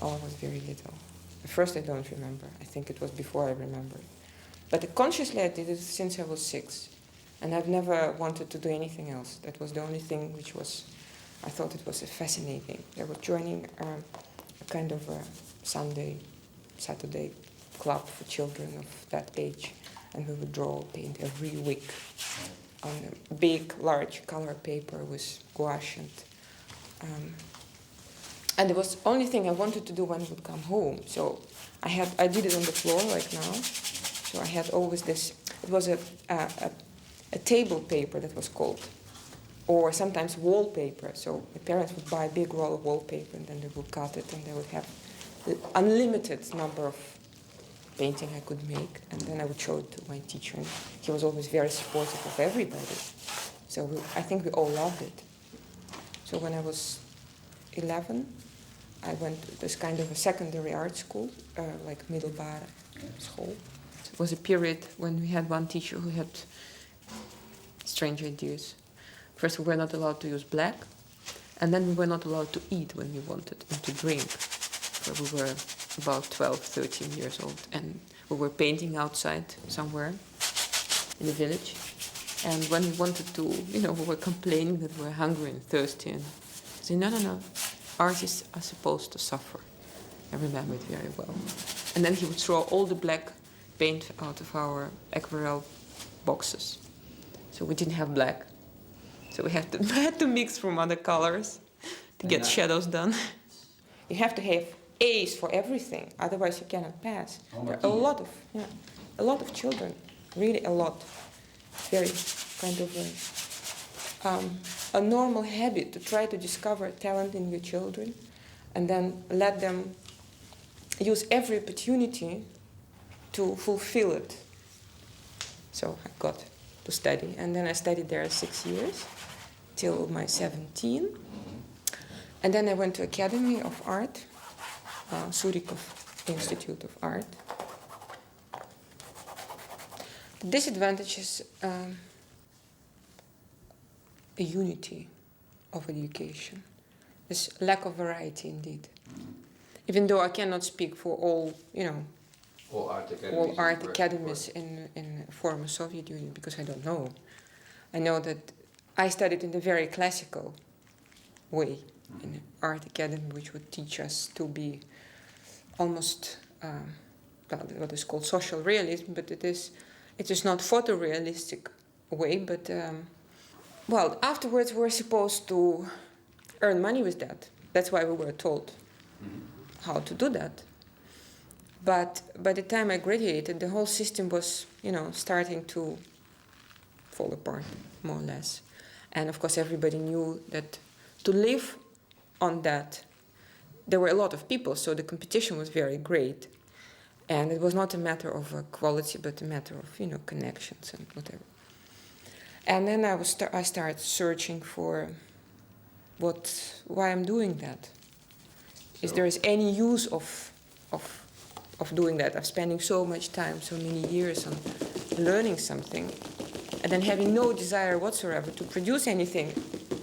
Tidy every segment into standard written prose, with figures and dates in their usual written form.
Oh, I was very little. At first I don't remember. I think it was before I remembered. But consciously I did it since I was 6. And I've never wanted to do anything else. That was the only thing which was, I thought it was fascinating. I was joining a kind of a Saturday club for children of that age. And we would draw, paint every week on a big, large color paper with gouache. And it was the only thing I wanted to do when I would come home. So I did it on the floor like now. So I had always this, it was a table paper that was called, or sometimes wallpaper. So my parents would buy a big roll of wallpaper and then they would cut it and they would have the unlimited number of painting I could make. And then I would show it to my teacher. And he was always very supportive of everybody. So I think we all loved it. So when I was 11, I went to this kind of a secondary art school, like middelbare school. It was a period when we had one teacher who had strange ideas. First, we were not allowed to use black, and then we were not allowed to eat when we wanted, and to drink. So we were about 12, 13 years old, and we were painting outside somewhere in the village. And when we wanted to, we were complaining that we were hungry and thirsty, and said, no, artists are supposed to suffer. I remember it very well. And then he would throw all the black paint out of our aquarelle boxes. So we didn't have black. So we had to mix from other colors to get shadows done. You have to have A's for everything, otherwise you cannot pass. There are a lot of children, really a lot. Very kind of a normal habit to try to discover talent in your children and then let them use every opportunity to fulfill it. So I got to study, and then I studied there 6 years till my 17. And then I went to Academy of Art, Surikov Institute of Art. The disadvantage is a unity of education. There's lack of variety indeed. Even though I cannot speak for all, all art academies in former Soviet Union, because I don't know. I know that I studied in a very classical way in an art academy, which would teach us to be almost what is called social realism, but it is not photorealistic way, but afterwards we're supposed to earn money with that. That's why we were told how to do that. But by the time I graduated, the whole system was, starting to fall apart, more or less. And of course, everybody knew that to live on that, there were a lot of people, so the competition was very great. And it was not a matter of quality, but a matter of, connections and whatever. And then I started searching for why I'm doing that. Is there any use of doing that, of spending so much time, so many years on learning something, and then having no desire whatsoever to produce anything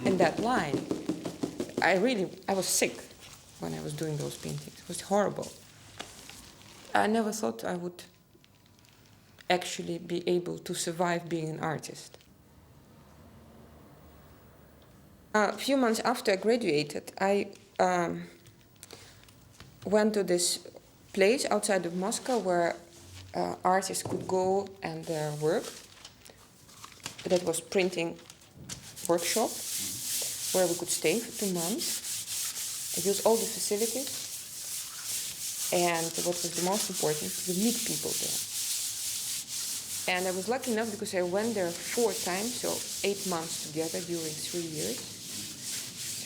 in that line. I was sick when I was doing those paintings. It was horrible. I never thought I would actually be able to survive being an artist. A few months after I graduated, I went to this place outside of Moscow where artists could go and work. That was printing workshop where we could stay for 2 months. I used all the facilities. And what was the most important, we meet people there. And I was lucky enough because I went there 4 times, so 8 months together during 3 years,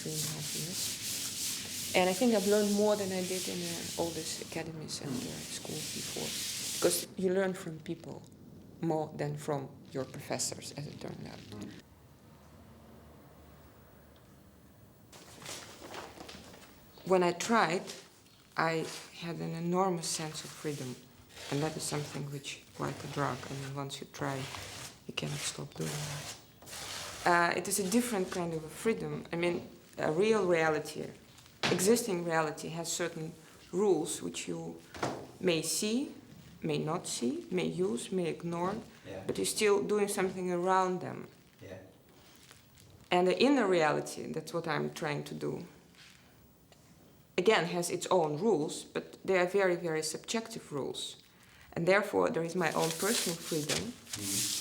3.5 years. And I think I've learned more than I did in all these academies and schools before. Because you learn from people more than from your professors, as it turned out. When I tried, I had an enormous sense of freedom. And that is something which, like a drug, once you try, you cannot stop doing that. It is a different kind of a freedom. A real reality, existing reality has certain rules which you may see, may not see, may use, may ignore, but you're still doing something around them. And the inner reality, that's what I'm trying to do, again, has its own rules, but they are very, very subjective rules. And therefore, there is my own personal freedom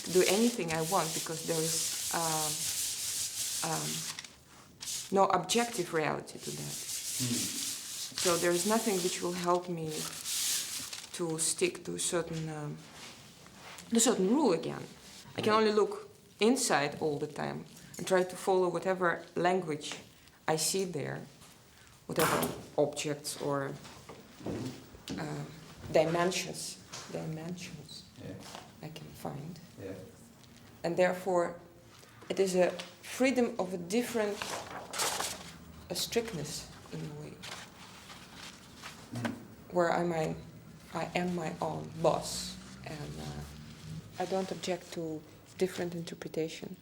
to do anything I want, because there is no objective reality to that. So there is nothing which will help me to stick to a certain rule again. I can only look inside all the time and try to follow whatever language I see there, whatever objects or dimensions I can find. And therefore, it is a freedom of a different strictness in a way, where I am my own boss, and I don't object to different interpretation.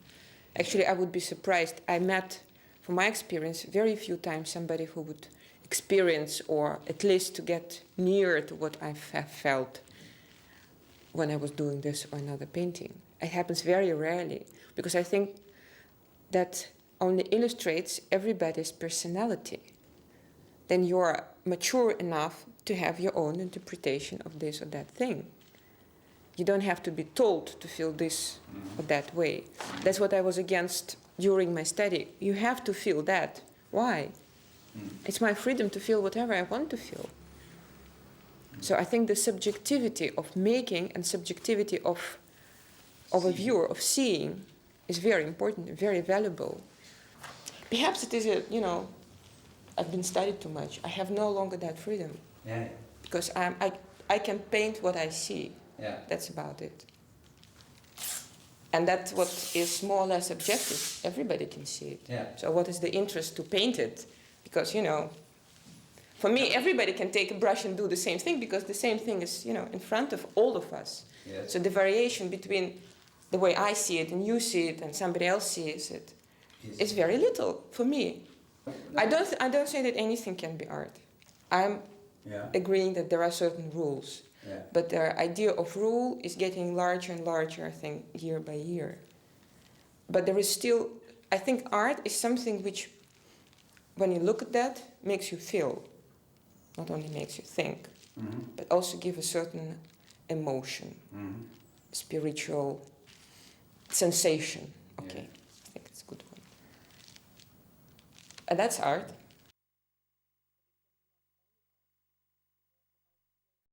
Actually, I would be surprised. I met, from my experience, very few times somebody who would experience, or at least to get near to what I have felt when I was doing this or another painting. It happens very rarely, because I think that only illustrates everybody's personality. Then you are mature enough to have your own interpretation of this or that thing. You don't have to be told to feel this or that way. That's what I was against during my study. You have to feel that. Why? It's my freedom to feel whatever I want to feel. So I think the subjectivity of making and subjectivity of a viewer, of seeing, is very important, very valuable. Perhaps it is I've been studied too much. I have no longer that freedom. Because I can paint what I see. That's about it. And that's what is more or less objective. Everybody can see it. So what is the interest to paint it? Because, for me, everybody can take a brush and do the same thing, because the same thing is, in front of all of us. So the variation between the way I see it and you see it and somebody else sees it is very little for me. I don't say that anything can be art. I'm agreeing that there are certain rules. But the idea of rule is getting larger and larger, I think, year by year. But there is still, I think art is something which, when you look at that, makes you feel. Not only makes you think, but also give a certain emotion, spiritual sensation. Okay, I think it's a good one. And that's art.